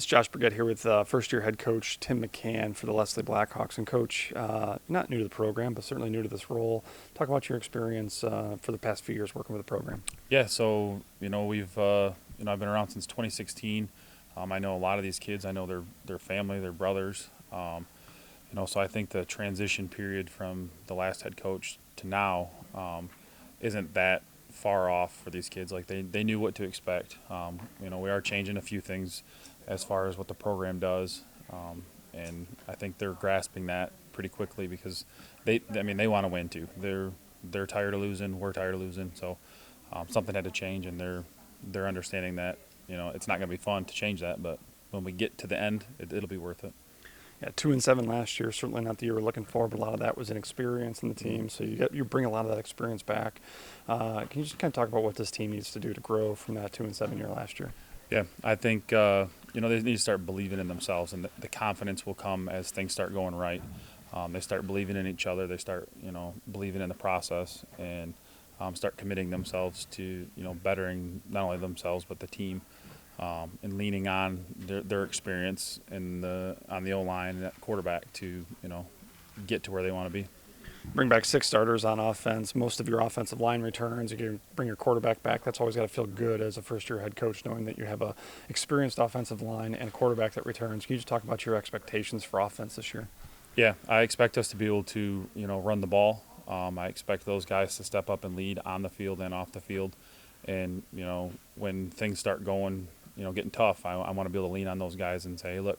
This is Josh Burgett here with first-year head coach Tim McCann for the Leslie Blackhawks. And Coach, not new to the program, but certainly new to this role. Talk about your experience for the past few years working with the program. Yeah, so we've I've been around since 2016. I know a lot of these kids. I know their family, their brothers. So I think the transition period from the last head coach to now isn't that far off for these kids. Like they knew what to expect. We are changing a few things as far as what the program does, and I think they're grasping that pretty quickly because they want to win too. They're tired of losing. We're tired of losing. So something had to change, and they're understanding that it's not going to be fun to change that, but when we get to the end, it'll be worth it. Yeah, 2-7 last year. Certainly not the year we're looking for, but a lot of that was inexperience in the team. So you bring a lot of that experience back. Can you just kind of talk about what this team needs to do to grow from that 2-7 year last year? Yeah, I think they need to start believing in themselves, and the confidence will come as things start going right. They start believing in each other. They start believing in the process, and start committing themselves to bettering not only themselves but the team, and leaning on their experience on the O-line and that quarterback to get to where they want to be. Bring back 6 starters on offense. Most of your offensive line returns. You can bring your quarterback back. That's always got to feel good as a first-year head coach, knowing that you have a experienced offensive line and a quarterback that returns. Can you just talk about your expectations for offense this year? Yeah, I expect us to be able to run the ball. I expect those guys to step up and lead on the field and off the field. And when things start going, getting tough, I want to be able to lean on those guys and say, hey, look,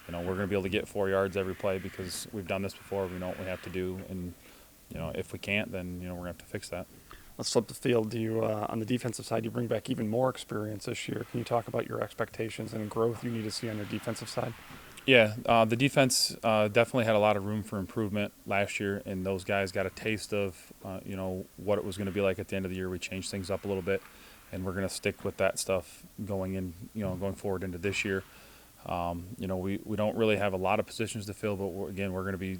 we're going to be able to get 4 yards every play because we've done this before. We know what we have to do, and if we can't, then we're going to have to fix that. Let's flip the field. Do you, on the defensive side, you bring back even more experience this year. Can you talk about your expectations and growth you need to see on your defensive side? Yeah, the defense definitely had a lot of room for improvement last year, and those guys got a taste of what it was going to be like at the end of the year. We changed things up a little bit, and we're going to stick with that stuff going forward into this year. We don't really have a lot of positions to fill, but we're going to be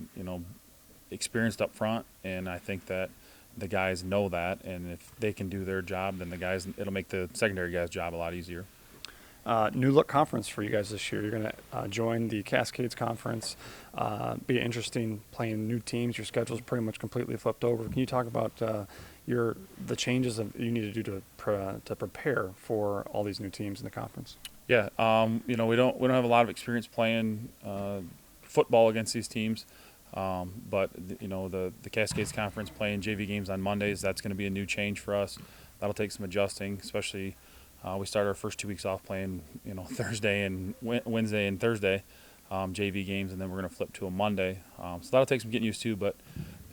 experienced up front, and I think that the guys know that, and if they can do their job, then it'll make the secondary guys' job a lot easier. New look conference for you guys this year. You're going to join the Cascades Conference. Be interesting playing new teams. Your schedule's pretty much completely flipped over. Can you talk about the changes that you need to do to prepare for all these new teams in the conference? Yeah, we don't have a lot of experience playing football against these teams, but the Cascades Conference playing JV games on Mondays. That's going to be a new change for us. That'll take some adjusting, especially. We start our first 2 weeks off playing, Thursday and Wednesday and Thursday JV games, and then we're going to flip to a Monday. So that'll take some getting used to, but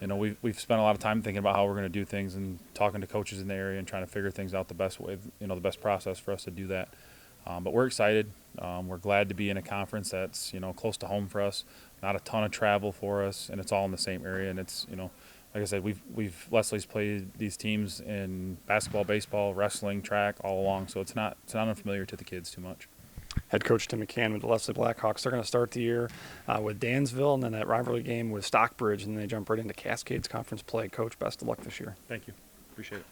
we've spent a lot of time thinking about how we're going to do things and talking to coaches in the area and trying to figure things out the best way, the best process for us to do that. But we're excited. We're glad to be in a conference that's close to home for us. Not a ton of travel for us, and it's all in the same area. And it's like I said, we've Leslie's played these teams in basketball, baseball, wrestling, track all along, so it's not unfamiliar to the kids too much. Head coach Tim McCann with the Leslie Blackhawks. They're going to start the year with Dansville, and then that rivalry game with Stockbridge, and then they jump right into Cascades Conference play. Coach, best of luck this year. Thank you. Appreciate it.